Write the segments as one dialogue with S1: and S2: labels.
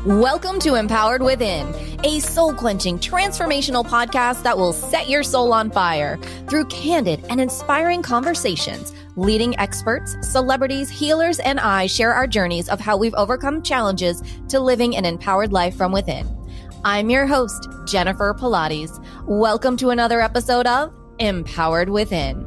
S1: Welcome to Empowered Within, a soul-quenching, transformational podcast that will set your soul on fire through candid and inspiring conversations. Leading experts, celebrities, healers, and I share our journeys of how we've overcome challenges to living an empowered life from within. I'm your host, Jennifer Pilates. Welcome to another episode of Empowered Within.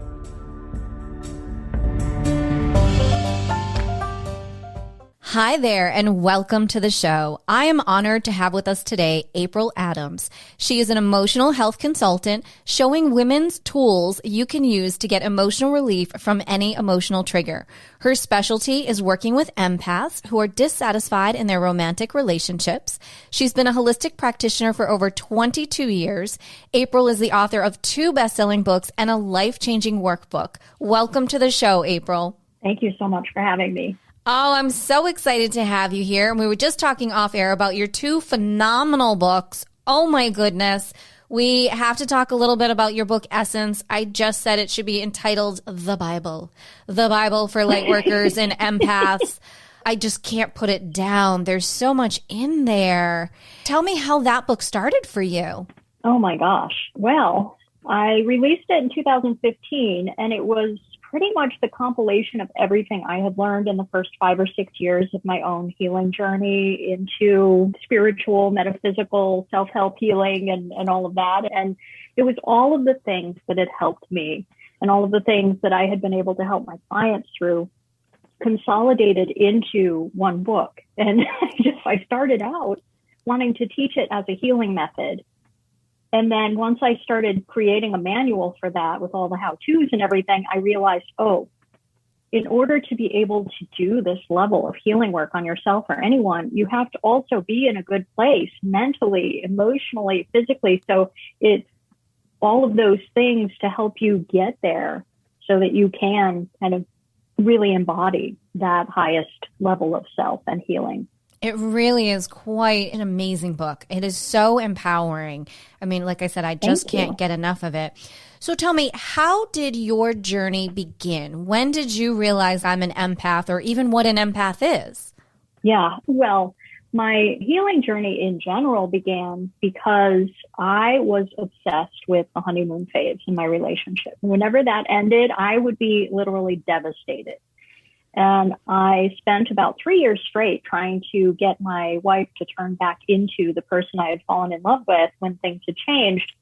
S1: Hi there, and welcome to the show. I am honored to have with us today April Adams. She is an emotional health consultant showing women's tools you can use to get emotional relief from any emotional trigger. Her specialty is working with empaths who are dissatisfied in their romantic relationships. She's been a holistic practitioner for over 22 years. April is the author of 2 best-selling books and a life-changing workbook. Welcome to the show, April.
S2: Thank you so much for having me.
S1: Oh, I'm so excited to have you here. And we were just talking off air about your 2 phenomenal books. Oh my goodness. We have to talk a little bit about your book, Essence. I just said it should be entitled The Bible for light workers and empaths. I just can't put it down. There's so much in there. Tell me how that book started for you.
S2: Oh my gosh. Well, I released it in 2015 and it was pretty much the compilation of everything I had learned in the first 5 or 6 years of my own healing journey into spiritual, metaphysical, self-help healing and all of that. And it was all of the things that had helped me and all of the things that I had been able to help my clients through consolidated into one book. And I started out wanting to teach it as a healing method. And then once I started creating a manual for that with all the how-tos and everything, I realized, in order to be able to do this level of healing work on yourself or anyone, you have to also be in a good place mentally, emotionally, physically. So it's all of those things to help you get there so that you can kind of really embody that highest level of self and healing.
S1: It really is quite an amazing book. It is so empowering. I mean, like I said, I just can't get enough of it. So tell me, how did your journey begin? When did you realize I'm an empath, or even what an empath is?
S2: Yeah, well, my healing journey in general began because I was obsessed with the honeymoon phase in my relationship. Whenever that ended, I would be literally devastated. And I spent about 3 years straight trying to get my wife to turn back into the person I had fallen in love with when things had changed.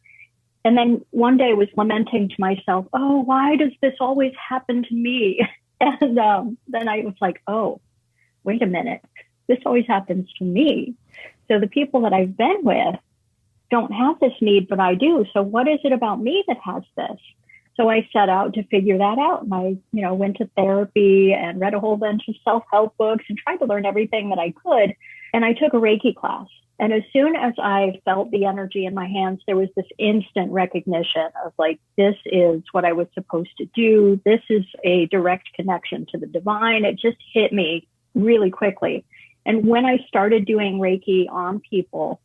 S2: And then one day I was lamenting to myself, why does this always happen to me? And then I was like, wait a minute, this always happens to me. So the people that I've been with don't have this need, but I do. So what is it about me that has this? So I set out to figure that out. And I, went to therapy and read a whole bunch of self-help books and tried to learn everything that I could. And I took a Reiki class. And as soon as I felt the energy in my hands, there was this instant recognition of like, this is what I was supposed to do. This is a direct connection to the divine. It just hit me really quickly. And when I started doing Reiki on people,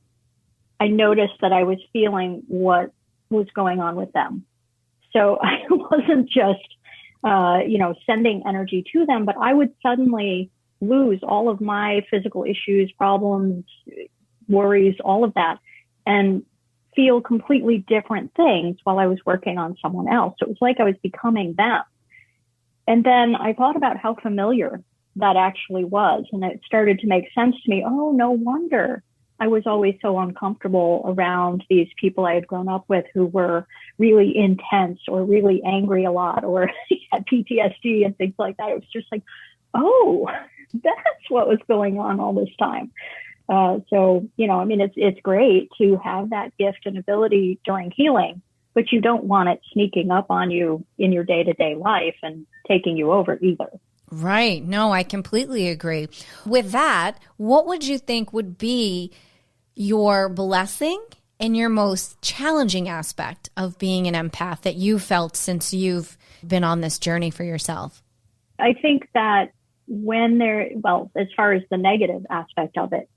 S2: I noticed that I was feeling what was going on with them. So I wasn't just, sending energy to them, but I would suddenly lose all of my physical issues, problems, worries, all of that, and feel completely different things while I was working on someone else. So it was like I was becoming them. And then I thought about how familiar that actually was. And it started to make sense to me. Oh, no wonder I was always so uncomfortable around these people I had grown up with who were really intense or really angry a lot or had PTSD and things like that. It was just like, that's what was going on all this time. It's great to have that gift and ability during healing, but you don't want it sneaking up on you in your day-to-day life and taking you over either.
S1: Right. No, I completely agree. With that, what would you think would be your blessing and your most challenging aspect of being an empath that you felt since you've been on this journey for yourself?
S2: I think that as far as the negative aspect of it,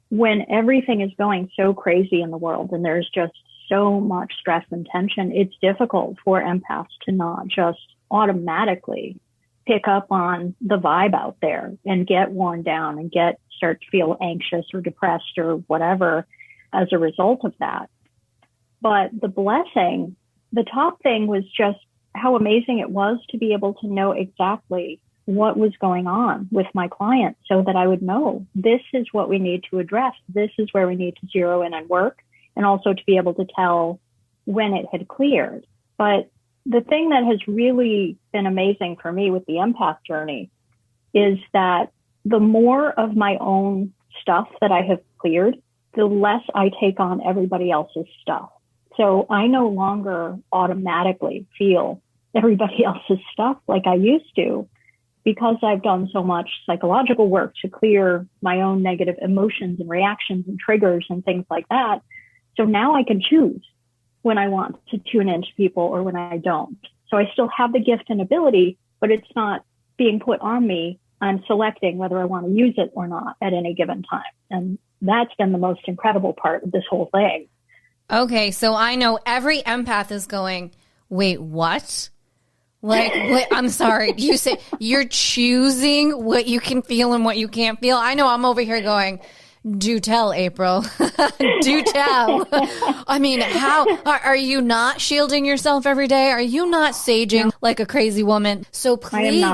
S2: when everything is going so crazy in the world and there's just so much stress and tension, it's difficult for empaths to not just automatically pick up on the vibe out there and get worn down and start to feel anxious or depressed or whatever as a result of that. But the blessing, the top thing was just how amazing it was to be able to know exactly what was going on with my client so that I would know this is what we need to address. This is where we need to zero in and work, and also to be able to tell when it had cleared. But the thing that has really been amazing for me with the empath journey is that the more of my own stuff that I have cleared, the less I take on everybody else's stuff. So I no longer automatically feel everybody else's stuff like I used to, because I've done so much psychological work to clear my own negative emotions and reactions and triggers and things like that. So now I can choose when I want to tune into people or when I don't. So I still have the gift and ability, but it's not being put on me. I'm selecting whether I want to use it or not at any given time. And that's been the most incredible part of this whole thing.
S1: Okay, so I know every empath is going, wait, what? Like, wait, I'm sorry. You say you're choosing what you can feel and what you can't feel? I know I'm over here going, do tell, April. Do tell. I mean, how are you not shielding yourself every day? Are you not saging like a crazy woman? So please,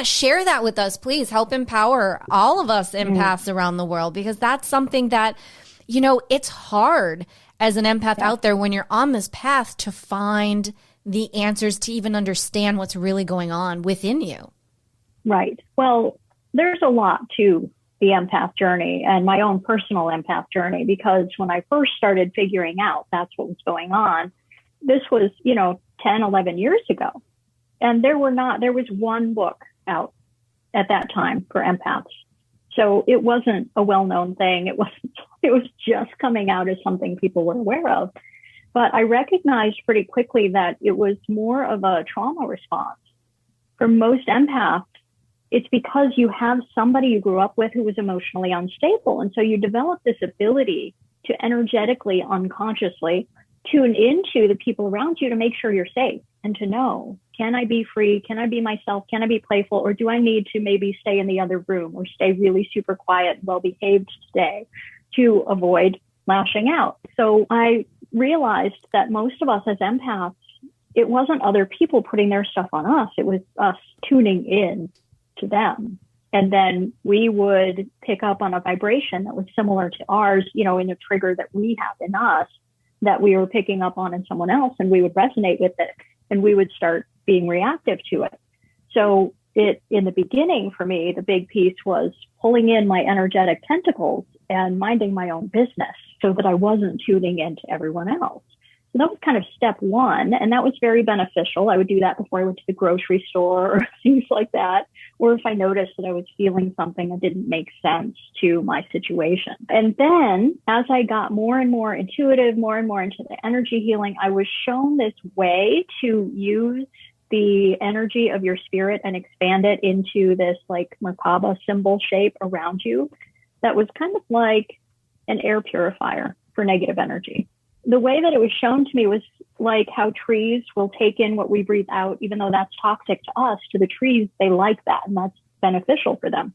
S1: share that with us. Please help empower all of us empaths around the world, because that's something that, it's hard as an empath out there when you're on this path to find the answers, to even understand what's really going on within you. Right.
S2: Well, there's a lot to the empath journey and my own personal empath journey, because when I first started figuring out that's what was going on, this was, 10, 11 years ago. And there was one book out at that time for empaths. So it wasn't a well-known thing. It was just coming out as something people were aware of. But I recognized pretty quickly that it was more of a trauma response. For most empaths, it's because you have somebody you grew up with who was emotionally unstable. And so you develop this ability to energetically, unconsciously tune into the people around you to make sure you're safe and to know, can I be free? Can I be myself? Can I be playful? Or do I need to maybe stay in the other room or stay really super quiet, well-behaved today to avoid lashing out? So I realized that most of us as empaths, it wasn't other people putting their stuff on us. It was us tuning in to them. And then we would pick up on a vibration that was similar to ours, in a trigger that we have in us that we were picking up on in someone else, and we would resonate with it and we would start being reactive to it. So in the beginning for me, the big piece was pulling in my energetic tentacles and minding my own business so that I wasn't tuning into everyone else. So that was kind of step one, and that was very beneficial. I would do that before I went to the grocery store or things like that, or if I noticed that I was feeling something that didn't make sense to my situation. And then as I got more and more intuitive, more and more into the energy healing, I was shown this way to use the energy of your spirit and expand it into this like Merkaba symbol shape around you that was kind of like an air purifier for negative energy. The way that it was shown to me was like how trees will take in what we breathe out, even though that's toxic to us. To the trees, they like that, and that's beneficial for them.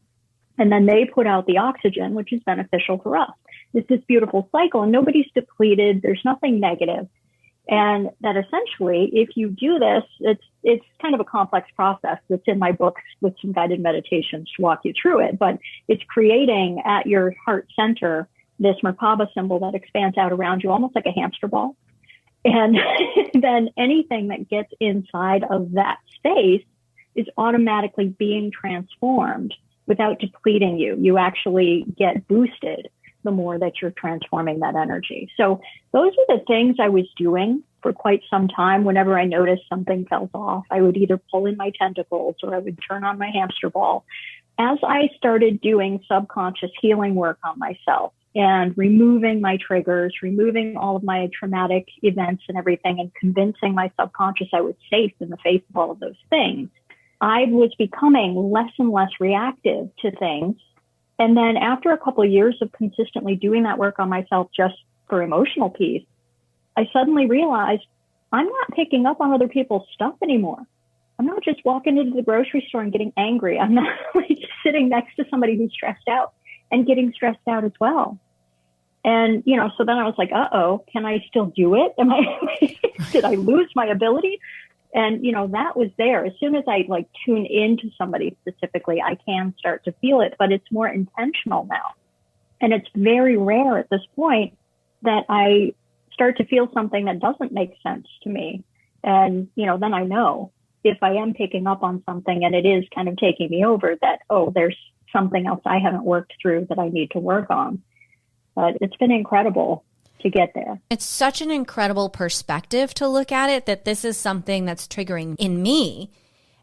S2: And then they put out the oxygen, which is beneficial for us. It's this beautiful cycle, and nobody's depleted. There's nothing negative. And that essentially, if you do this, it's kind of a complex process that's in my books with some guided meditations to walk you through it. But it's creating at your heart center this Merkaba symbol that expands out around you, almost like a hamster ball. And then anything that gets inside of that space is automatically being transformed without depleting you. You actually get boosted the more that you're transforming that energy. So those are the things I was doing for quite some time. Whenever I noticed something felt off, I would either pull in my tentacles or I would turn on my hamster ball. As I started doing subconscious healing work on myself, and removing my triggers, removing all of my traumatic events and everything, and convincing my subconscious I was safe in the face of all of those things, I was becoming less and less reactive to things. And then after a couple of years of consistently doing that work on myself just for emotional peace, I suddenly realized I'm not picking up on other people's stuff anymore. I'm not just walking into the grocery store and getting angry. I'm not like sitting next to somebody who's stressed out and getting stressed out as well. And, so then I was like, can I still do it? Did I lose my ability? And, that was there. As soon as I like tune into somebody specifically, I can start to feel it, but it's more intentional now. And it's very rare at this point that I start to feel something that doesn't make sense to me. And, then I know if I am picking up on something and it is kind of taking me over, that, there's something else I haven't worked through that I need to work on. But it's been incredible to get there.
S1: It's such an incredible perspective to look at it, that this is something that's triggering in me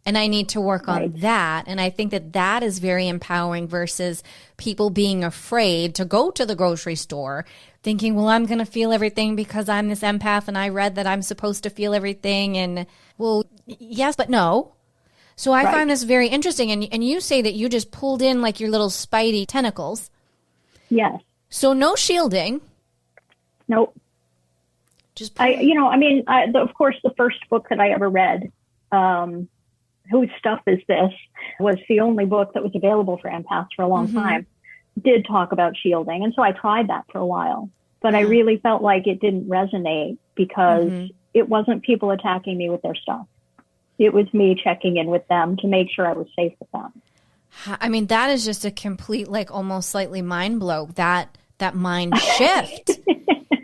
S1: and I need to work on that. And I think that that is very empowering versus people being afraid to go to the grocery store thinking, well, I'm going to feel everything because I'm this empath and I read that I'm supposed to feel everything. And well, yes, but no. So I find this very interesting. And you say that you just pulled in like your little spidey tentacles.
S2: Yes.
S1: So no shielding.
S2: Nope.
S1: Just
S2: of course, the first book that I ever read, Whose Stuff Is This, was the only book that was available for empaths for a long time, did talk about shielding. And so I tried that for a while, but I really felt like it didn't resonate because it wasn't people attacking me with their stuff. It was me checking in with them to make sure I was safe with them.
S1: I mean, that is just a complete, like almost slightly mind blow, that mind shift.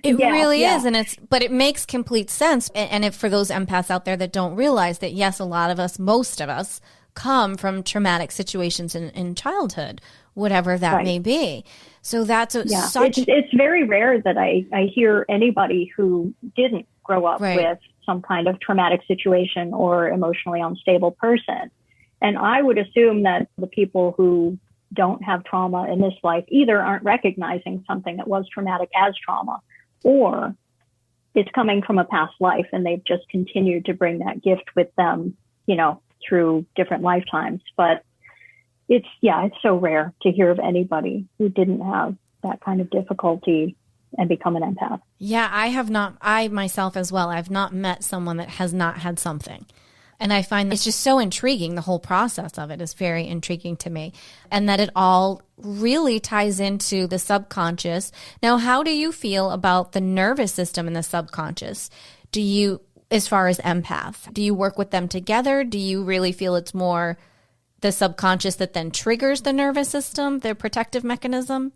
S1: It really is. But it makes complete sense. And if for those empaths out there that don't realize that, yes, a lot of us, most of us come from traumatic situations in childhood, whatever that may be. So that's
S2: it's very rare that I hear anybody who didn't grow up with some kind of traumatic situation or emotionally unstable person. And I would assume that the people who don't have trauma in this life either aren't recognizing something that was traumatic as trauma, or it's coming from a past life and they've just continued to bring that gift with them, through different lifetimes. But it's so rare to hear of anybody who didn't have that kind of difficulty and become an empath.
S1: Yeah, I myself as well, I've not met someone that has not had something. And I find it's just so intriguing. The whole process of it is very intriguing to me. And that it all really ties into the subconscious. Now, how do you feel about the nervous system and the subconscious? Do you, as far as empath, do you work with them together? Do you really feel it's more the subconscious that then triggers the nervous system, the protective mechanism?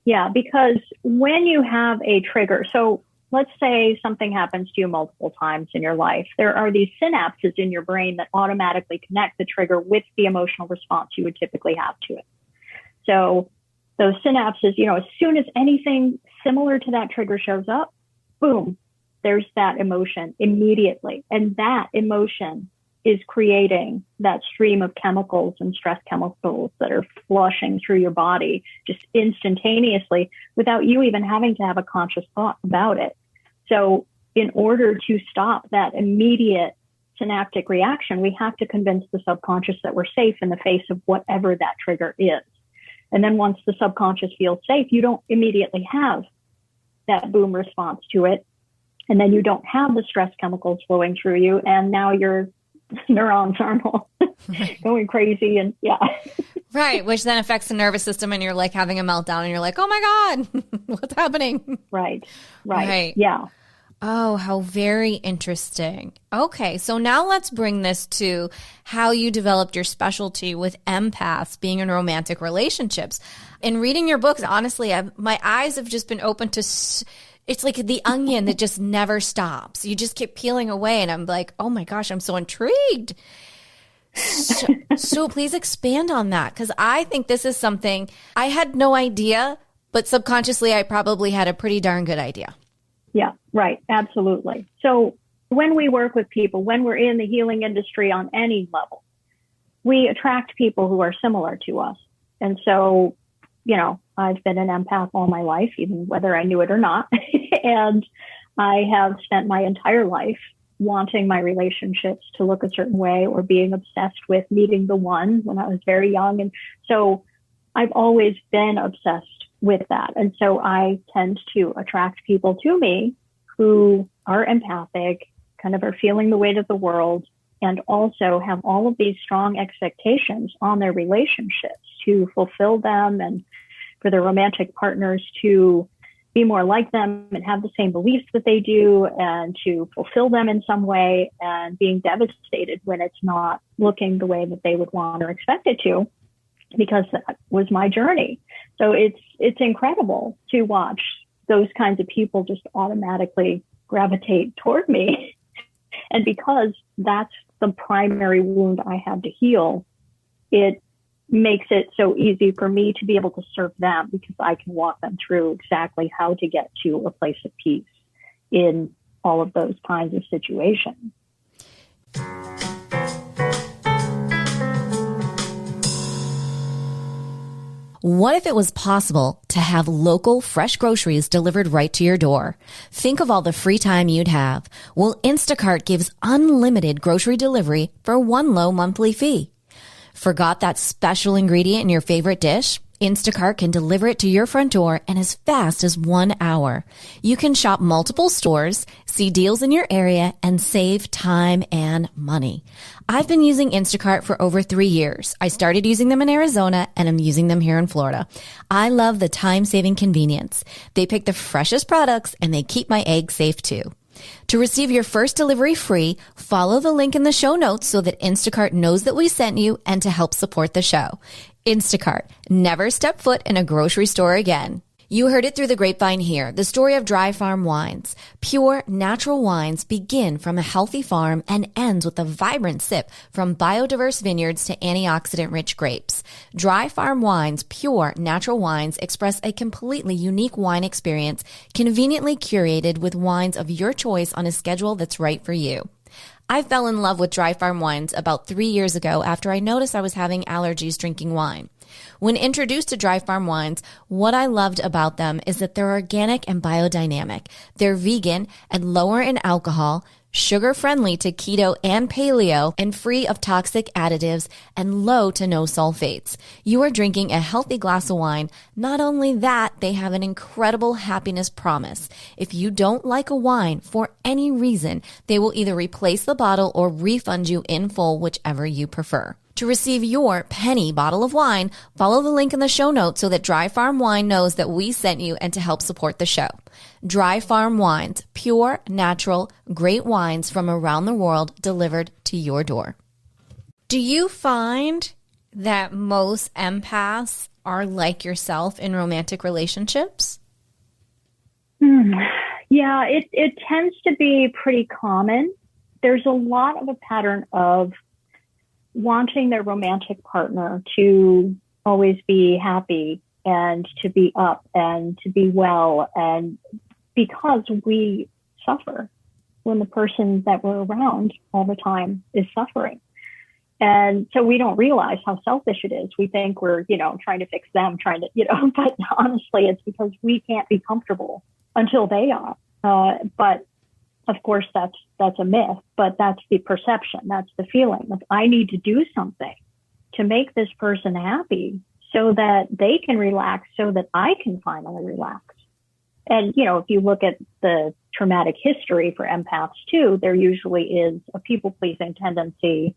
S2: Yeah, because when you have a trigger, so let's say something happens to you multiple times in your life. There are these synapses in your brain that automatically connect the trigger with the emotional response you would typically have to it. So those synapses, as soon as anything similar to that trigger shows up, boom, there's that emotion immediately. And that emotion is creating that stream of chemicals and stress chemicals that are flushing through your body just instantaneously without you even having to have a conscious thought about it. So in order to stop that immediate synaptic reaction, we have to convince the subconscious that we're safe in the face of whatever that trigger is. And then once the subconscious feels safe, you don't immediately have that boom response to it. And then you don't have the stress chemicals flowing through you. And now your neurons aren't all going crazy. And
S1: Right. Which then affects the nervous system and you're like having a meltdown and you're like, oh my God, what's happening?
S2: Right. Yeah.
S1: Oh, how very interesting. Okay, so now let's bring this to how you developed your specialty with empaths being in romantic relationships. In reading your books, honestly, my eyes have just been open to, it's like the onion that just never stops. You just keep peeling away and I'm like, oh my gosh, I'm so intrigued. So please expand on that, because I think this is something I had no idea, but subconsciously I probably had a pretty darn good idea.
S2: Yeah, right. Absolutely. So when we work with people, when we're in the healing industry on any level, we attract people who are similar to us. And so, I've been an empath all my life, even whether I knew it or not. And I have spent my entire life wanting my relationships to look a certain way or being obsessed with meeting the one when I was very young. And so I've always been obsessed with that. And so I tend to attract people to me who are empathic, kind of are feeling the weight of the world and also have all of these strong expectations on their relationships to fulfill them and for their romantic partners to be more like them and have the same beliefs that they do and to fulfill them in some way, and being devastated when it's not looking the way that they would want or expect it to, because that was my journey. So it's incredible to watch those kinds of people just automatically gravitate toward me. And because that's the primary wound I have to heal, it makes it so easy for me to be able to serve them, because I can walk them through exactly how to get to a place of peace in all of those kinds of situations.
S1: What if it was possible to have local fresh groceries delivered right to your door? Think of all the free time you'd have. Well, Instacart gives unlimited grocery delivery for one low monthly fee. Forgot that special ingredient in your favorite dish? Instacart can deliver it to your front door in as fast as 1 hour. You can shop multiple stores, see deals in your area, and save time and money. I've been using Instacart for over 3 years. I started using them in Arizona, and I'm using them here in Florida. I love the time-saving convenience. They pick the freshest products, and they keep my eggs safe too. To receive your first delivery free, follow the link in the show notes so that Instacart knows that we sent you and to help support the show. Instacart, never step foot in a grocery store again. You heard it through the grapevine here, the story of Dry Farm Wines. Pure, natural wines begin from a healthy farm and ends with a vibrant sip from biodiverse vineyards to antioxidant-rich grapes. Dry Farm Wines, pure, natural wines express a completely unique wine experience, conveniently curated with wines of your choice on a schedule that's right for you. I fell in love with Dry Farm Wines about 3 years ago after I noticed I was having allergies drinking wine. When introduced to Dry Farm Wines, what I loved about them is that they're organic and biodynamic. They're vegan and lower in alcohol, sugar-friendly to keto and paleo, and free of toxic additives and low to no sulfates. You are drinking a healthy glass of wine. Not only that, they have an incredible happiness promise. If you don't like a wine for any reason, they will either replace the bottle or refund you in full, whichever you prefer. To receive your penny bottle of wine, follow the link in the show notes so that Dry Farm Wine knows that we sent you and to help support the show. Dry Farm Wines, pure, natural, great wines from around the world delivered to your door. Do you find that most empaths are like yourself in romantic relationships?
S2: Yeah, it tends to be pretty common. There's a lot of a pattern of wanting their romantic partner to always be happy and to be up and to be well, and because we suffer when the person that we're around all the time is suffering. And so we don't realize how selfish it is. We think we're, trying to fix them, but honestly, it's because we can't be comfortable until they are. But of course, that's a myth, but that's the perception. That's the feeling of I need to do something to make this person happy so that they can relax, so that I can finally relax. And, if you look at the traumatic history for empaths too, there usually is a people-pleasing tendency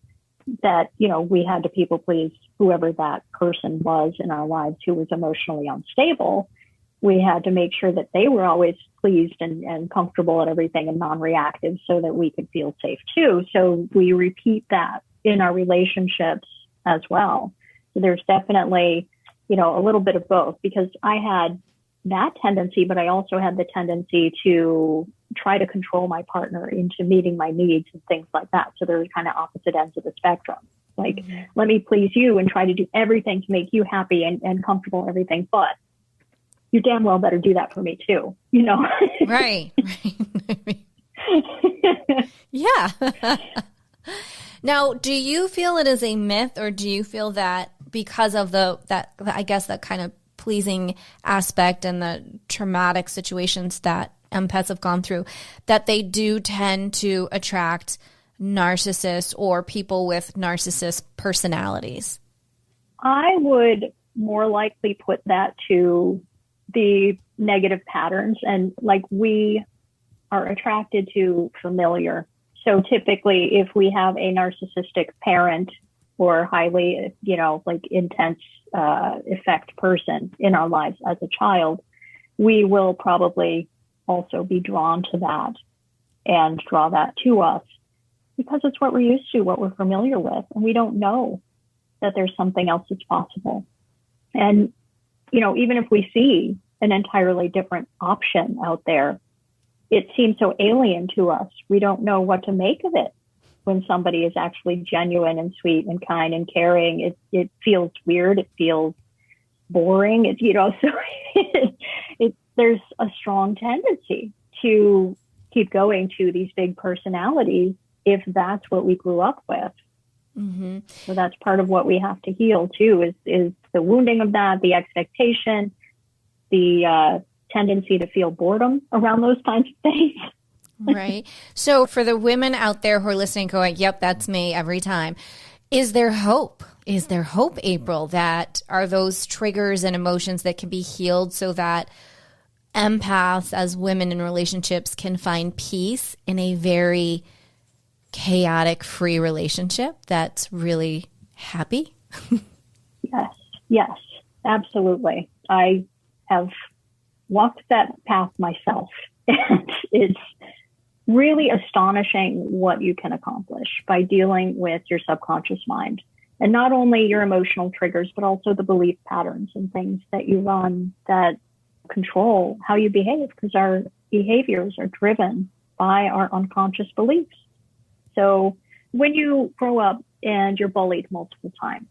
S2: that, we had to people-please whoever that person was in our lives who was emotionally unstable. We had to make sure that they were always pleased and comfortable at everything and non-reactive so that we could feel safe too. So we repeat that in our relationships as well. So there's definitely, a little bit of both, because I had that tendency, but I also had the tendency to try to control my partner into meeting my needs and things like that. So there's kind of opposite ends of the spectrum. Like, let me please you and try to do everything to make you happy and comfortable, everything, but you damn well better do that for me too,
S1: Right. Yeah. Now, do you feel it is a myth, or do you feel that because of that kind of pleasing aspect and the traumatic situations that empaths have gone through, that they do tend to attract narcissists or people with narcissist personalities?
S2: I would more likely put that to the negative patterns, and like we are attracted to familiar. So typically, if we have a narcissistic parent or highly, like intense effect person in our lives as a child, we will probably also be drawn to that and draw that to us because it's what we're used to, what we're familiar with. And we don't know that there's something else that's possible. And, even if we see an entirely different option out there, it seems so alien to us. We don't know what to make of it when somebody is actually genuine and sweet and kind and caring. It feels weird. It feels boring. So there's a strong tendency to keep going to these big personalities if that's what we grew up with. Mm-hmm. So that's part of what we have to heal too, is the wounding of that, the expectation, the tendency to feel boredom around those kinds of things.
S1: Right. So for the women out there who are listening going, yep, that's me every time. Is there hope? Is there hope, April, that are those triggers and emotions that can be healed so that empaths as women in relationships can find peace in a very chaotic, free relationship that's really happy?
S2: Yes, absolutely. I have walked that path myself, and it's really astonishing what you can accomplish by dealing with your subconscious mind. And not only your emotional triggers, but also the belief patterns and things that you run that control how you behave, because our behaviors are driven by our unconscious beliefs. So when you grow up and you're bullied multiple times,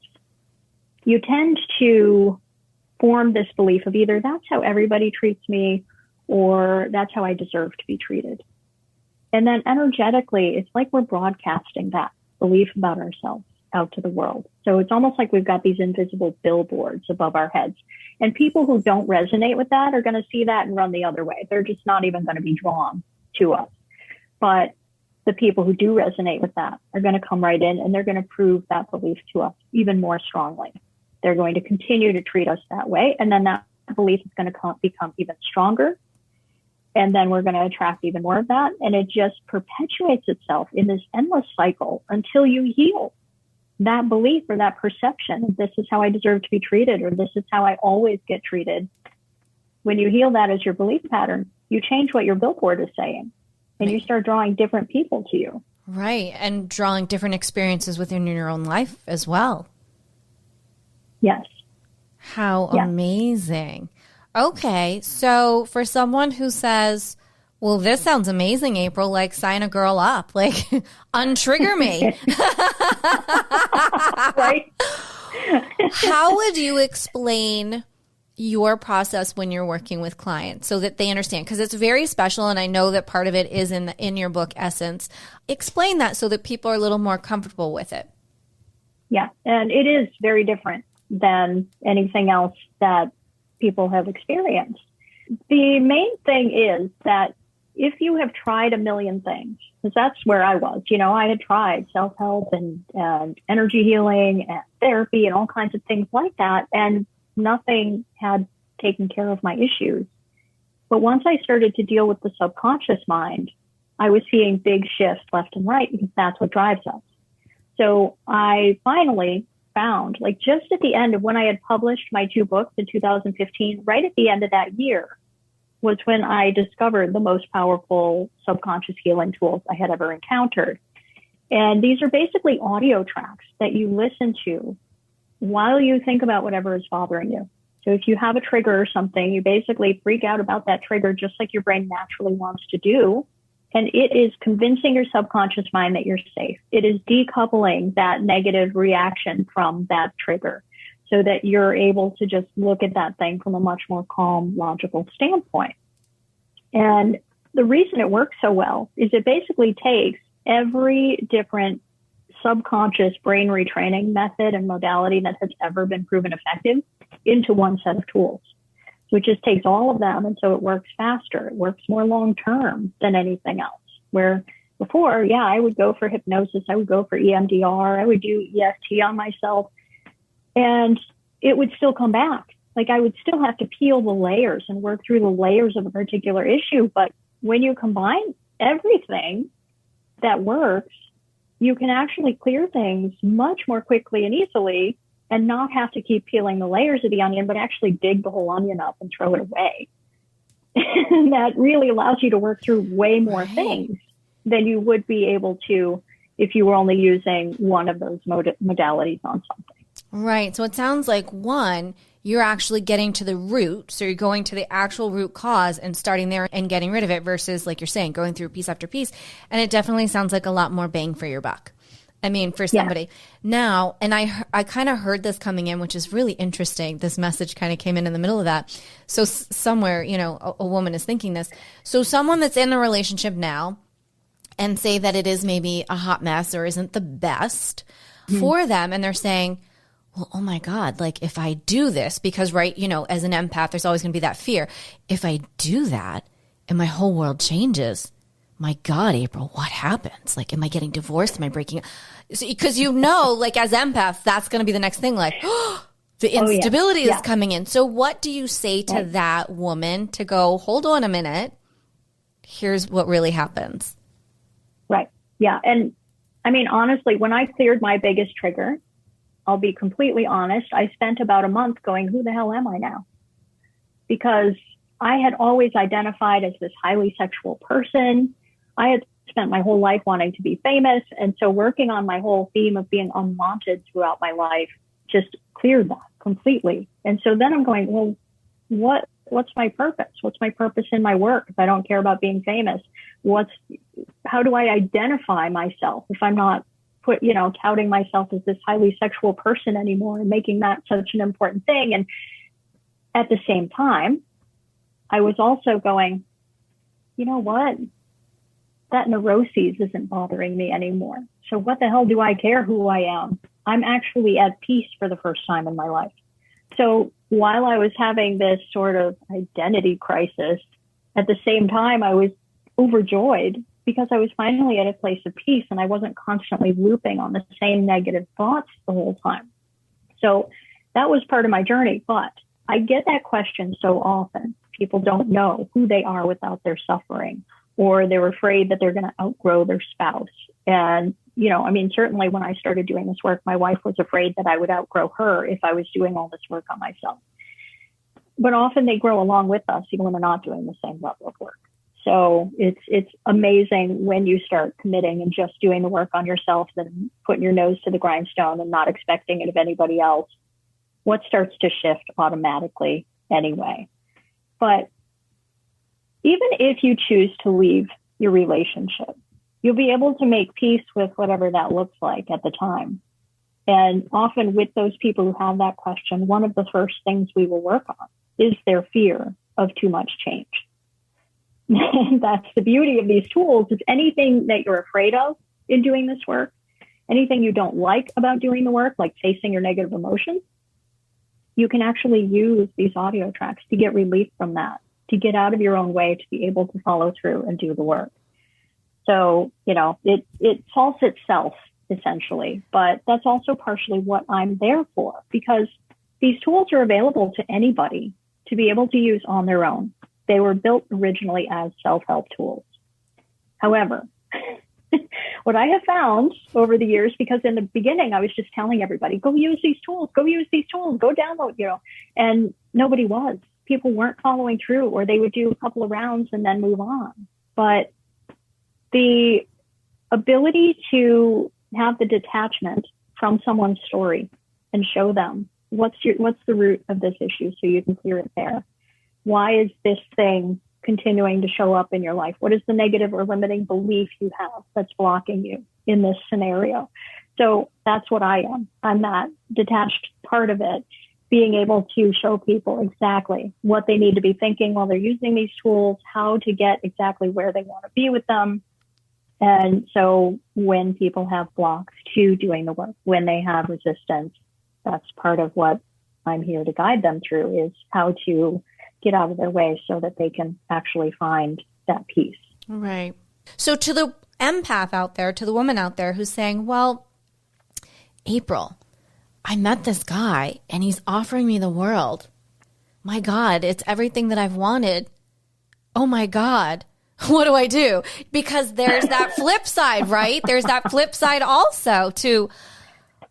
S2: you tend to form this belief of either that's how everybody treats me or that's how I deserve to be treated. And then energetically, it's like we're broadcasting that belief about ourselves out to the world. So it's almost like we've got these invisible billboards above our heads. And people who don't resonate with that are going to see that and run the other way. They're just not even going to be drawn to us. But the people who do resonate with that are going to come right in, and they're going to prove that belief to us even more strongly. They're going to continue to treat us that way. And then that belief is going to become even stronger. And then we're going to attract even more of that. And it just perpetuates itself in this endless cycle until you heal that belief or that perception. This is how I deserve to be treated, or this is how I always get treated. When you heal that as your belief pattern, you change what your billboard is saying, and you start drawing different people to you.
S1: Right. And drawing different experiences within your own life as well.
S2: Yes.
S1: How amazing. Okay. So for someone who says, well, this sounds amazing, April, like sign a girl up, like untrigger me.
S2: Right.
S1: How would you explain your process when you're working with clients so that they understand? Because it's very special, and I know that part of it is in your book, Essence. Explain that so that people are a little more comfortable with it.
S2: Yeah, and it is very different than anything else that people have experienced. The main thing is that if you have tried a million things, because that's where I was, I had tried self-help and energy healing and therapy and all kinds of things like that, and nothing had taken care of my issues. But once I started to deal with the subconscious mind, I was seeing big shifts left and right, because that's what drives us. So I finally found, like just at the end of when I had published my 2 books in 2015, right at the end of that year was when I discovered the most powerful subconscious healing tools I had ever encountered. And these are basically audio tracks that you listen to while you think about whatever is bothering you. So if you have a trigger or something, you basically freak out about that trigger just like your brain naturally wants to do. And it is convincing your subconscious mind that you're safe. It is decoupling that negative reaction from that trigger so that you're able to just look at that thing from a much more calm, logical standpoint. And the reason it works so well is it basically takes every different subconscious brain retraining method and modality that has ever been proven effective into one set of tools. So it just takes all of them, and so it works faster. It works more long-term than anything else. Where before, I would go for hypnosis, I would go for EMDR, I would do EFT on myself, and it would still come back. Like I would still have to peel the layers and work through the layers of a particular issue. But when you combine everything, that works, you can actually clear things much more quickly and easily and not have to keep peeling the layers of the onion, but actually dig the whole onion up and throw it away. And that really allows you to work through way more things than you would be able to if you were only using one of those modalities on something.
S1: Right. So it sounds like, one, you're actually getting to the root. So you're going to the actual root cause and starting there and getting rid of it versus, like you're saying, going through piece after piece. And it definitely sounds like a lot more bang for your buck. I mean, for somebody now, and I kind of heard this coming in, which is really interesting. This message kind of came in the middle of that. So somewhere, you know, a woman is thinking this. So someone that's in a relationship now and say that it is maybe a hot mess or isn't the best for them. And they're saying, well, oh my God, like if I do this, because right, you know, as an empath, there's always going to be that fear. If I do that and my whole world changes, my God, April, what happens? Like, am I getting divorced? Am I breaking up? Because you know, like as empaths, that's going to be the next thing. Like, the instability is coming in. So what do you say to that woman to go, hold on a minute, here's what really happens?
S2: Right. Yeah. And I mean, honestly, when I cleared my biggest trigger, I'll be completely honest, I spent about a month going, who the hell am I now? Because I had always identified as this highly sexual person. I had spent my whole life wanting to be famous. And so working on my whole theme of being unwanted throughout my life just cleared that completely. And so then I'm going, well, what's my purpose? What's my purpose in my work if I don't care about being famous? How do I identify myself if I'm not touting myself as this highly sexual person anymore and making that such an important thing? And at the same time, I was also going, you know what? That neuroses isn't bothering me anymore. So what the hell do I care who I am? I'm actually at peace for the first time in my life. So while I was having this sort of identity crisis, at the same time, I was overjoyed because I was finally at a place of peace and I wasn't constantly looping on the same negative thoughts the whole time. So that was part of my journey. But I get that question so often. People don't know who they are without their suffering, or they're afraid that they're going to outgrow their spouse. And, you know, I mean, certainly when I started doing this work, my wife was afraid that I would outgrow her if I was doing all this work on myself. But often they grow along with us, even when they're not doing the same level of work. So it's amazing when you start committing and just doing the work on yourself and putting your nose to the grindstone and not expecting it of anybody else, what starts to shift automatically anyway. But even if you choose to leave your relationship, you'll be able to make peace with whatever that looks like at the time. And often with those people who have that question, one of the first things we will work on is their fear of too much change. That's the beauty of these tools, is anything that you're afraid of in doing this work, anything you don't like about doing the work, like facing your negative emotions, you can actually use these audio tracks to get relief from that, to get out of your own way, to be able to follow through and do the work. So, you know, it solves itself essentially, but that's also partially what I'm there for, because these tools are available to anybody to be able to use on their own. They were built originally as self-help tools. However, what I have found over the years, because in the beginning, I was just telling everybody, go use these tools, go download, and nobody was. People weren't following through, or they would do a couple of rounds and then move on. But the ability to have the detachment from someone's story and show them what's the root of this issue so you can clear it there. Why is this thing continuing to show up in your life? What is the negative or limiting belief you have that's blocking you in this scenario? So that's what I am. I'm that detached part of it, being able to show people exactly what they need to be thinking while they're using these tools, how to get exactly where they want to be with them. And so when people have blocks to doing the work, when they have resistance, that's part of what I'm here to guide them through, is how to get out of their way so that they can actually find that peace.
S1: Right. So to the empath out there, to the woman out there who's saying, well, April, I met this guy and he's offering me the world. My God, it's everything that I've wanted. Oh my God, What do I do? Because there's that flip side, right? There's that flip side also to,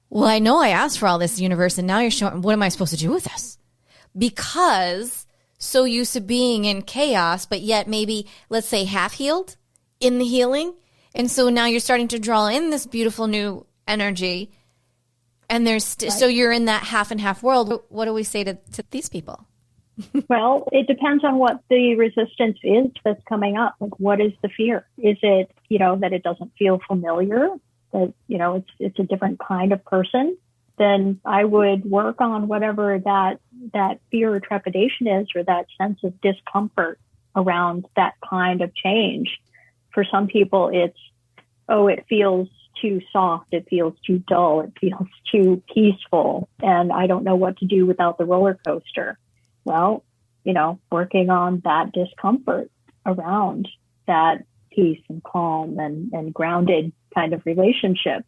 S1: well, I know I asked for all this, universe, and now you're showing, what am I supposed to do with this? Because so used to being in chaos, but yet maybe, let's say, half healed in the healing. And so now you're starting to draw in this beautiful new energy. And there's, right. So you're in that half and half world. What do we say to these people?
S2: Well, it depends on what the resistance is that's coming up. Like, what is the fear? Is it, that it doesn't feel familiar, that, it's a different kind of person? Then I would work on whatever that fear or trepidation is, or that sense of discomfort around that kind of change. For some people, it's, it feels too soft. It feels too dull. It feels too peaceful. And I don't know what to do without the roller coaster. Well, working on that discomfort around that peace and calm and grounded kind of relationship.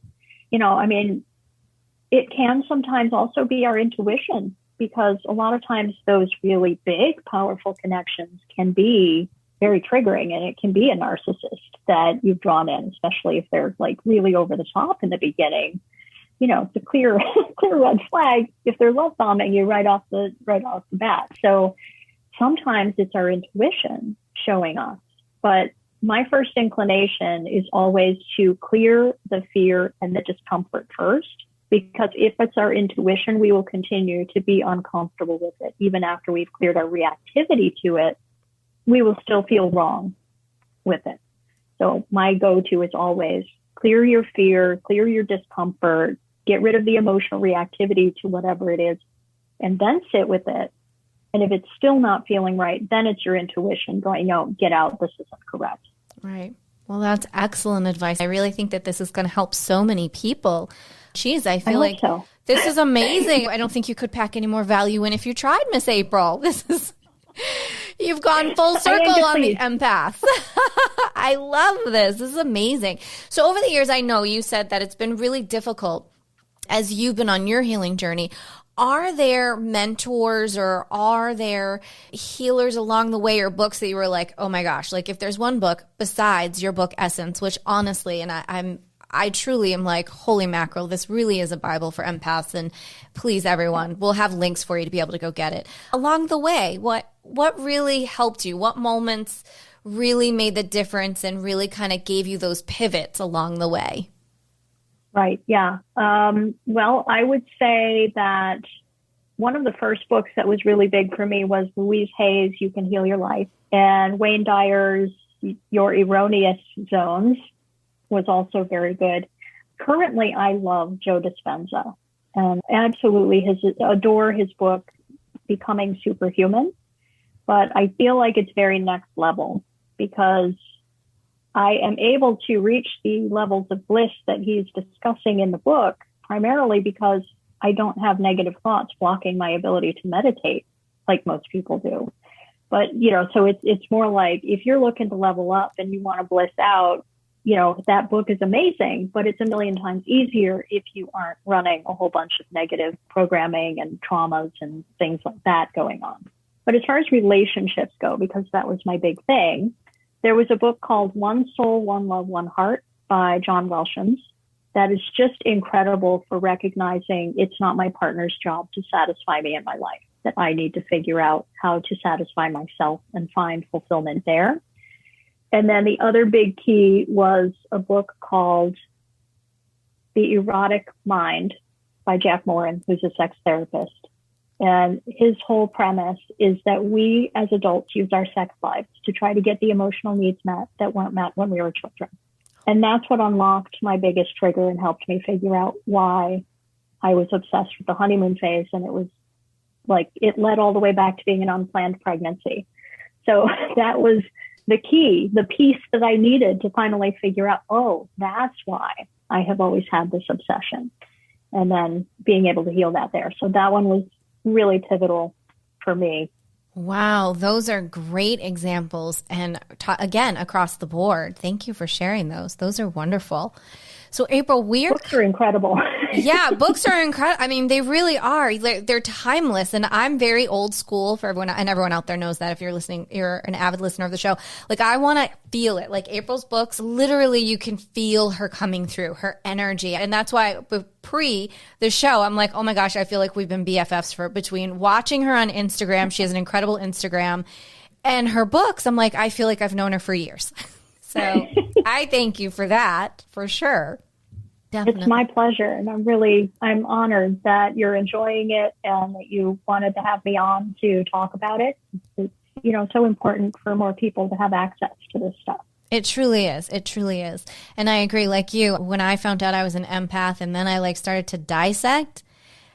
S2: It can sometimes also be our intuition, because a lot of times those really big, powerful connections can be very triggering, and it can be a narcissist that you've drawn in, especially if they're like really over the top in the beginning. It's a clear red flag if they're love bombing you right off the bat. So sometimes it's our intuition showing us. But my first inclination is always to clear the fear and the discomfort first, because if it's our intuition, we will continue to be uncomfortable with it. Even after we've cleared our reactivity to it, we will still feel wrong with it. So my go-to is always clear your fear, clear your discomfort, get rid of the emotional reactivity to whatever it is, and then sit with it. And if it's still not feeling right, then it's your intuition going, no, get out. This isn't correct.
S1: Right. Well, that's excellent advice. I really think that this is going to help so many people. Geez, I feel like so. This is amazing. I don't think you could pack any more value in if you tried, Miss April. You've gone full circle on the empath. I love this. This is amazing. So over the years, I know you said that it's been really difficult as you've been on your healing journey. Are there mentors or are there healers along the way, or books that you were like, oh my gosh, like if there's one book besides your book Essence, which honestly, and I truly am like, holy mackerel, this really is a Bible for empaths. And please, everyone, we'll have links for you to be able to go get it. Along the way, what really helped you? What moments really made the difference and really kind of gave you those pivots along the way?
S2: Right. Yeah. Well, I would say that one of the first books that was really big for me was Louise Hay's You Can Heal Your Life, and Wayne Dyer's Your Erroneous Zones was also very good. Currently, I love Joe Dispenza and absolutely adore his book, Becoming Superhuman. But I feel like it's very next level, because I am able to reach the levels of bliss that he's discussing in the book, primarily because I don't have negative thoughts blocking my ability to meditate like most people do. But, so it's more like if you're looking to level up and you want to bliss out, that book is amazing, but it's a million times easier if you aren't running a whole bunch of negative programming and traumas and things like that going on. But as far as relationships go, because that was my big thing, there was a book called One Soul, One Love, One Heart by John Welshons that is just incredible for recognizing it's not my partner's job to satisfy me in my life, that I need to figure out how to satisfy myself and find fulfillment there. And then the other big key was a book called The Erotic Mind by Jack Moran, who's a sex therapist. And his whole premise is that we as adults use our sex lives to try to get the emotional needs met that weren't met when we were children. And that's what unlocked my biggest trigger and helped me figure out why I was obsessed with the honeymoon phase. And it was like, it led all the way back to being an unplanned pregnancy. So that was the key, the piece that I needed to finally figure out, oh, that's why I have always had this obsession. And then being able to heal that there. So that one was really pivotal for me.
S1: Wow, those are great examples. And again, across the board, thank you for sharing those. Those are wonderful. So April,
S2: books are incredible.
S1: Yeah, books are incredible. I mean, they really are. They're timeless. And I'm very old school for everyone. And everyone out there knows that if you're listening, you're an avid listener of the show. Like, I want to feel it. Like April's books, literally you can feel her coming through, her energy. And that's why pre the show, I'm like, oh my gosh, I feel like we've been BFFs for between watching her on Instagram. She has an incredible Instagram, and her books. I'm like, I feel like I've known her for years. So I thank you for that, for sure. Definitely.
S2: It's my pleasure. And I'm honored that you're enjoying it and that you wanted to have me on to talk about it. It's, so important for more people to have access to this stuff.
S1: It truly is. It truly is. And I agree. Like you, when I found out I was an empath and then I started to dissect,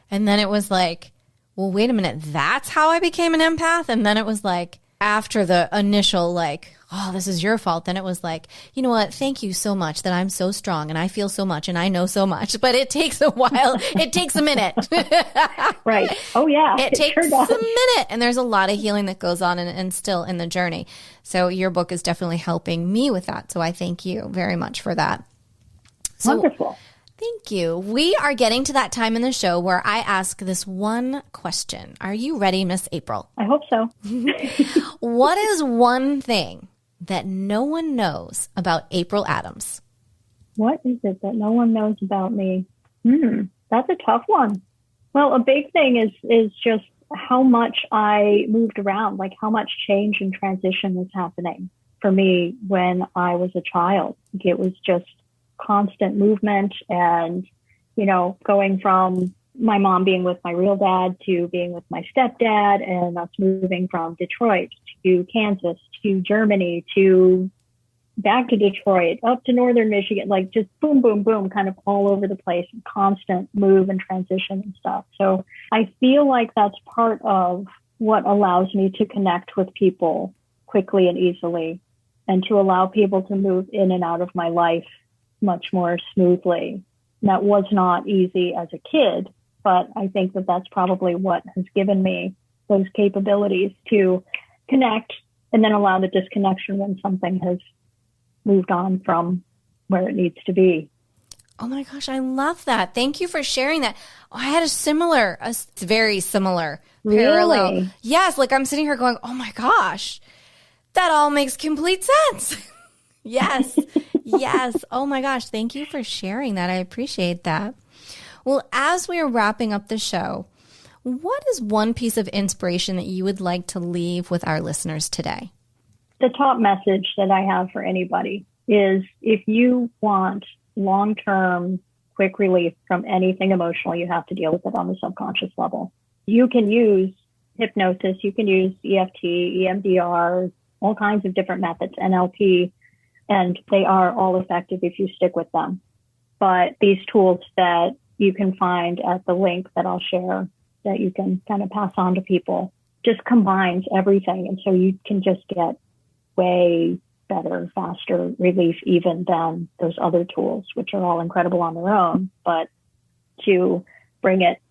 S1: and then it was like, well, wait a minute, that's how I became an empath? And then it was like, after the initial oh, this is your fault, then it was like, you know what, thank you so much that I'm so strong and I feel so much and I know so much, but it takes a while. It takes a minute.
S2: Right. Oh, yeah.
S1: It takes a minute. And there's a lot of healing that goes on and still in the journey. So your book is definitely helping me with that. So I thank you very much for that.
S2: Wonderful.
S1: Thank you. We are getting to that time in the show where I ask this one question. Are you ready, Miss April?
S2: I hope so.
S1: What is one thing that no one knows about April Adams?
S2: What is it that no one knows about me? That's a tough one. Well, a big thing is just how much I moved around, like how much change and transition was happening for me when I was a child. It was just constant movement and, going from my mom being with my real dad to being with my stepdad, and us moving from Detroit to Kansas to Germany to back to Detroit, up to Northern Michigan, like just boom, boom, boom, kind of all over the place, and constant move and transition and stuff. So I feel like that's part of what allows me to connect with people quickly and easily, and to allow people to move in and out of my life much more smoothly. That was not easy as a kid, but I think that that's probably what has given me those capabilities to connect and then allow the disconnection when something has moved on from where it needs to be.
S1: Oh my gosh, I love that. Thank you for sharing that. Oh, I had a very similar parallel.
S2: Really?
S1: Yes, I'm sitting here going, oh my gosh, that all makes complete sense. Yes. Yes. Oh my gosh. Thank you for sharing that. I appreciate that. Well, as we are wrapping up the show, what is one piece of inspiration that you would like to leave with our listeners today?
S2: The top message that I have for anybody is, if you want long-term quick relief from anything emotional, you have to deal with it on the subconscious level. You can use hypnosis, you can use EFT, EMDR, all kinds of different methods, NLP, and they are all effective if you stick with them. But these tools that you can find at the link that I'll share, that you can kind of pass on to people, just combines everything. And so you can just get way better, faster relief even than those other tools, which are all incredible on their own. But to bring it,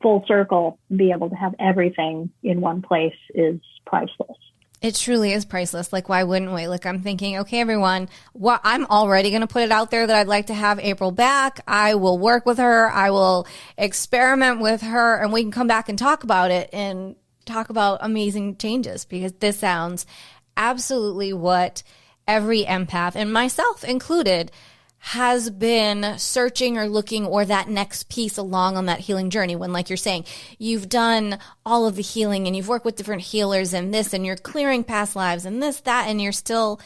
S2: full circle, be able to have everything in one place is priceless.
S1: It truly is priceless. Why wouldn't we? I'm thinking, okay, everyone, I'm already going to put it out there that I'd like to have April back. I will work with her. I will experiment with her, and we can come back and talk about it and talk about amazing changes, because this sounds absolutely what every empath, and myself included, has been searching or looking, or that next piece along on that healing journey. When, like you're saying, you've done all of the healing and you've worked with different healers and this, and you're clearing past lives and this, that, and you're still,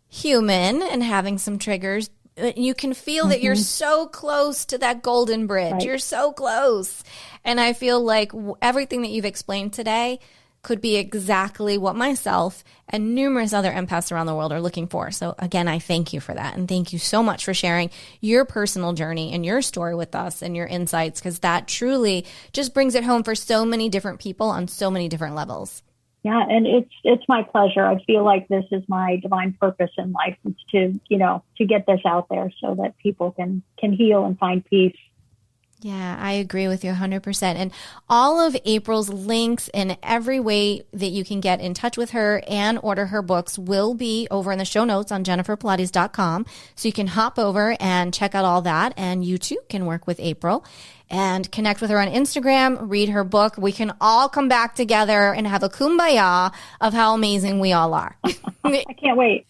S1: human and having some triggers. You can feel that you're so close to that golden bridge. Right. You're so close. And I feel like everything that you've explained today could be exactly what myself and numerous other empaths around the world are looking for. So again, I thank you for that. And thank you so much for sharing your personal journey and your story with us and your insights, because that truly just brings it home for so many different people on so many different levels.
S2: Yeah, and it's my pleasure. I feel like this is my divine purpose in life. It's to get this out there so that people can heal and find peace.
S1: Yeah, I agree with you 100%. And all of April's links and every way that you can get in touch with her and order her books will be over in the show notes on jenniferpilates.com. So you can hop over and check out all that. And you too can work with April and connect with her on Instagram, read her book. We can all come back together and have a kumbaya of how amazing we all are.
S2: I can't wait.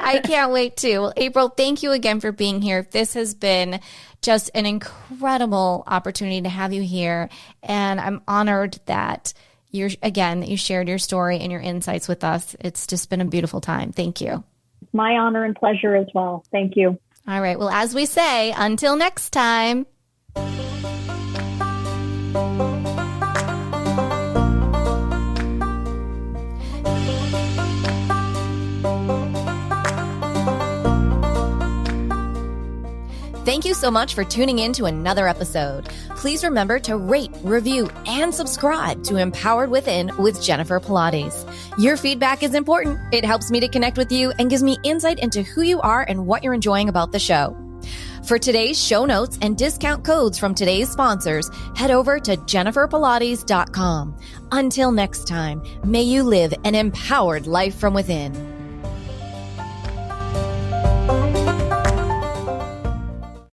S1: I can't wait too. Well, April, thank you again for being here. This has been just an incredible opportunity to have you here. And I'm honored that you shared your story and your insights with us. It's just been a beautiful time. Thank you.
S2: My honor and pleasure as well. Thank you.
S1: All right. Well, as we say, until next time. Thank you so much for tuning in to another episode. Please remember to rate, review, and subscribe to Empowered Within with Jennifer Pilates. Your feedback is important. It helps me to connect with you and gives me insight into who you are and what you're enjoying about the show. For today's show notes and discount codes from today's sponsors, head over to jenniferpilates.com. Until next time, may you live an empowered life from within.